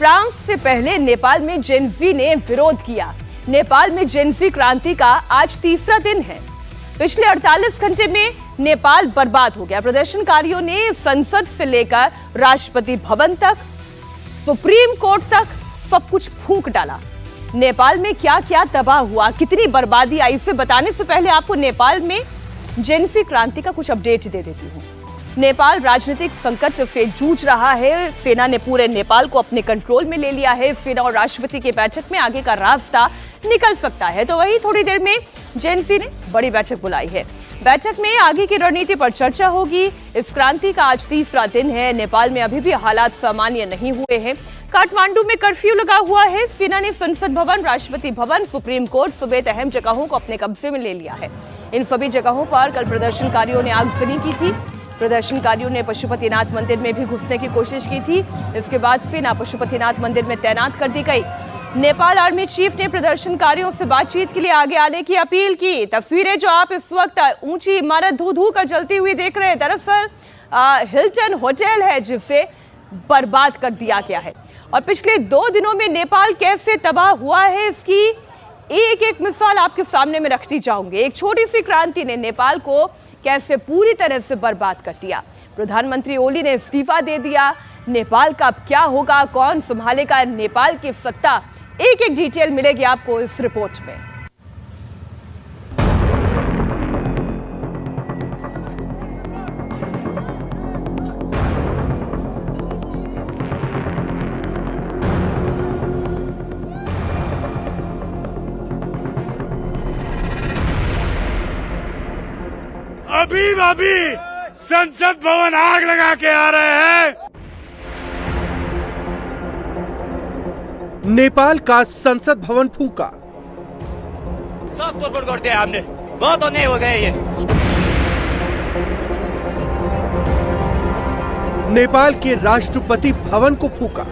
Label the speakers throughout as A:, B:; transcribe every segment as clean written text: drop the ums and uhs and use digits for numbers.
A: France से पहले नेपाल में जेनजी ने विरोध किया। नेपाल में जेनजी क्रांति का आज तीसरा दिन है। पिछले 48 घंटे में नेपाल बर्बाद हो गया। प्रदर्शनकारियों ने संसद से लेकर राष्ट्रपति भवन तक, सुप्रीम कोर्ट तक सब कुछ फूंक डाला। नेपाल में क्या क्या तबाह हुआ, कितनी बर्बादी आई, इसे बताने से पहले आपको नेपाल में जेनजी क्रांति का कुछ अपडेट दे देती हूँ। नेपाल राजनीतिक संकट से जूझ रहा है। सेना ने पूरे नेपाल को अपने कंट्रोल में ले लिया है। सेना और राष्ट्रपति की बैठक में आगे का रास्ता निकल सकता है। तो वही थोड़ी देर में जेनजी ने बड़ी बैठक बुलाई है। बैठक में आगे की रणनीति पर चर्चा होगी। इस क्रांति का आज तीसरा दिन है। नेपाल में अभी भी हालात सामान्य नहीं हुए हैं। काठमांडू में कर्फ्यू लगा हुआ है। सेना ने संसद भवन, राष्ट्रपति भवन, सुप्रीम कोर्ट समेत अहम जगहों को अपने कब्जे में ले लिया है। इन सभी जगहों पर कल प्रदर्शनकारियों ने आगजनी की थी। प्रदर्शनकारियों ने पशुपतिनाथ मंदिर में भी घुसने की कोशिश की थी। इसके बाद सेना पशुपतिनाथ मंदिर में तैनात कर दी गई। नेपाल आर्मी चीफ ने प्रदर्शनकारियों से बातचीत के लिए आगे आने की अपील की। तस्वीरें जो आप इस वक्त ऊंची इमारत धू धू कर जलती हुई देख रहे हैं, दरअसल हिल्टन होटल है जिसे बर्बाद कर दिया गया है। और पिछले 2 दिनों में नेपाल कैसे तबाह हुआ है, इसकी एक एक मिसाल आपके सामने में रखती जाऊंगी। एक छोटी सी क्रांति ने नेपाल को कैसे पूरी तरह से बर्बाद कर दिया। प्रधानमंत्री ओली ने इस्तीफा दे दिया। नेपाल का अब क्या होगा, कौन संभालेगा नेपाल की सत्ता, एक एक डिटेल मिलेगी आपको इस रिपोर्ट में।
B: अभी संसद भवन आग लगा के आ रहे हैं।
C: नेपाल का संसद भवन फूका।
D: सब तोड़फोड़ कर दिया हमने, बहुत अन्याय हो गए ये।
C: नेपाल के राष्ट्रपति भवन को फूका।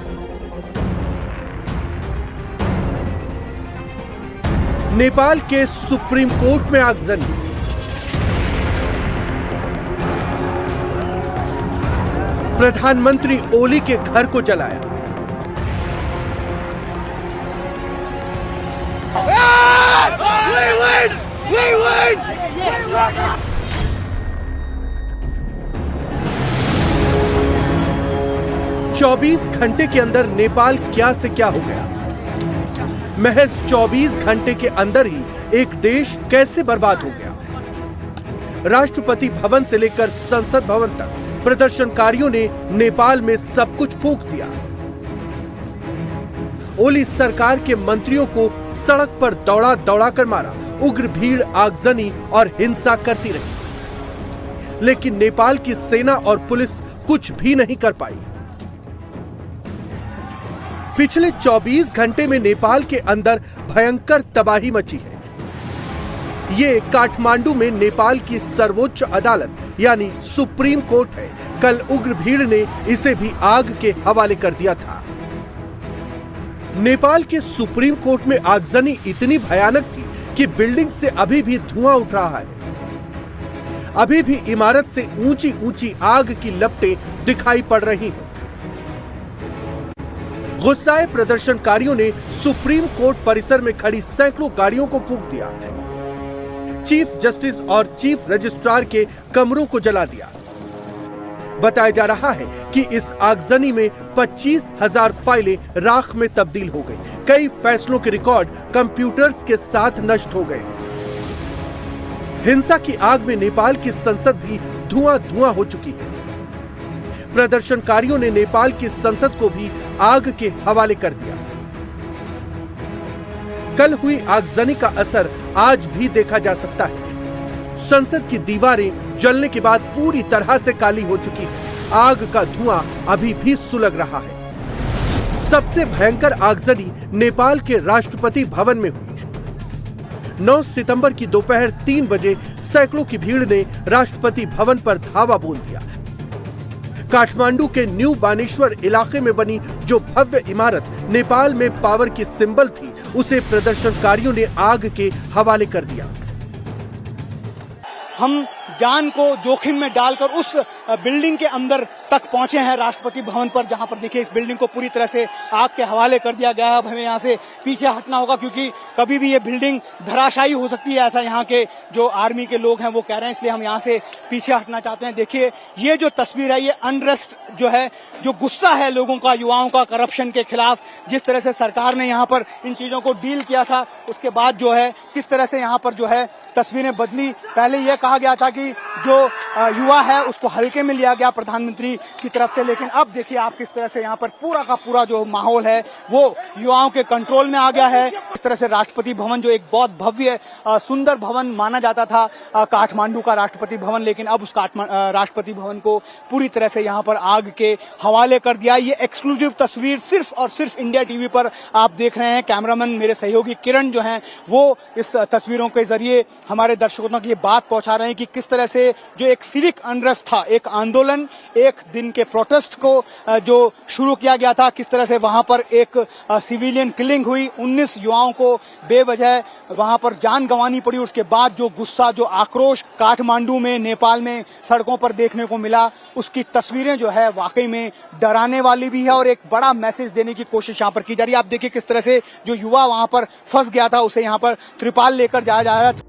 C: नेपाल के सुप्रीम कोर्ट में आगजनी। प्रधानमंत्री ओली के घर को जलाया। We win! 24 घंटे के अंदर नेपाल क्या से क्या हो गया। महज 24 घंटे के अंदर ही एक देश कैसे बर्बाद हो गया। राष्ट्रपति भवन से लेकर संसद भवन तक प्रदर्शनकारियों ने नेपाल में सब कुछ फूंक दिया। ओली सरकार के मंत्रियों को सड़क पर दौड़ा दौड़ा कर मारा। उग्र भीड़ आगजनी और हिंसा करती रही, लेकिन नेपाल की सेना और पुलिस कुछ भी नहीं कर पाई। पिछले 24 घंटे में नेपाल के अंदर भयंकर तबाही मची है। ये काठमांडू में नेपाल की सर्वोच्च अदालत यानी सुप्रीम कोर्ट है। कल उग्र भीड़ ने इसे भी आग के हवाले कर दिया था। नेपाल के सुप्रीम कोर्ट में आगजनी इतनी भयानक थी कि बिल्डिंग से अभी भी धुआं उठ रहा है। अभी भी इमारत से ऊंची ऊंची आग की लपटें दिखाई पड़ रही हैं। गुस्साए प्रदर्शनकारियों ने सुप्रीम कोर्ट परिसर में खड़ी सैकड़ों गाड़ियों को फूंक दिया। चीफ जस्टिस और चीफ रजिस्ट्रार के कमरों को जला दिया। बताया जा रहा है कि इस आगजनी में 25,000 फाइलें राख में तब्दील हो गई। कई फैसलों के रिकॉर्ड कंप्यूटर्स के साथ नष्ट हो गए। हिंसा की आग में नेपाल की संसद भी धुआं धुआं हो चुकी है। प्रदर्शनकारियों ने नेपाल की संसद को भी आग के हवाले कर दिया। कल हुई आगजनी का असर आज भी देखा जा सकता है। संसद की दीवारें जलने के बाद पूरी तरह से काली हो चुकी है। आग का धुआं अभी भी सुलग रहा है। सबसे भयंकर आगजनी नेपाल के राष्ट्रपति भवन में हुई। 9 सितंबर की दोपहर 3 बजे सैकड़ों की भीड़ ने राष्ट्रपति भवन पर धावा बोल दिया। काठमांडू के न्यू बानेश्वर इलाके में बनी जो भव्य इमारत नेपाल में पावर की सिंबल थी, उसे प्रदर्शनकारियों ने आग के हवाले कर दिया।
E: हम जान को जोखिम में डालकर उस बिल्डिंग के अंदर तक पहुंचे हैं राष्ट्रपति भवन पर, जहां पर देखिए इस बिल्डिंग को पूरी तरह से आग के हवाले कर दिया गया है। अब हमें यहाँ से पीछे हटना होगा क्योंकि कभी भी ये बिल्डिंग धराशायी हो सकती है, ऐसा यहाँ के जो आर्मी के लोग हैं वो कह रहे हैं, इसलिए हम यहाँ से पीछे हटना चाहते हैं। देखिए ये जो तस्वीर है, ये अनरेस्ट जो है, जो गुस्सा है लोगों का, युवाओं का करप्शन के खिलाफ, जिस तरह से सरकार ने यहाँ पर इन चीजों को डील किया था, उसके बाद जो है किस तरह से यहाँ पर जो है तस्वीरें बदली। पहले यह कहा गया था कि जो युवा है उसको हल्के में लिया गया प्रधानमंत्री की तरफ से, लेकिन अब देखिए आप किस तरह से यहाँ पर पूरा का पूरा जो माहौल है वो युवाओं के कंट्रोल में आ गया है। इस तरह से राष्ट्रपति भवन जो एक बहुत भव्य सुंदर भवन माना जाता था, काठमांडू का राष्ट्रपति भवन, लेकिन अब उस राष्ट्रपति भवन को पूरी तरह से यहाँ पर आग के हवाले कर दिया। ये एक्सक्लूसिव तस्वीर सिर्फ और सिर्फ इंडिया टीवी पर आप देख रहे हैं। कैमरामैन मेरे सहयोगी किरण जो हैं वो इस तस्वीरों के जरिए हमारे दर्शकों तक ये बात पहुंचा रहे हैं कि किस तरह से जो एक सिविक अनरेस्ट था, एक आंदोलन, एक दिन के प्रोटेस्ट को जो शुरू किया गया था, किस तरह से वहां पर एक सिविलियन किलिंग हुई, 19 युवाओं को बेवजह वहां पर जान गंवानी पड़ी। उसके बाद जो गुस्सा, जो आक्रोश काठमांडू में, नेपाल में सड़कों पर देखने को मिला, उसकी तस्वीरें जो है वाकई में डराने वाली भी है और एक बड़ा मैसेज देने की कोशिश यहाँ पर की जा रही है। आप देखिए किस तरह से जो युवा वहां पर फंस गया था उसे यहाँ पर त्रिपाल लेकर जाया जा रहा है।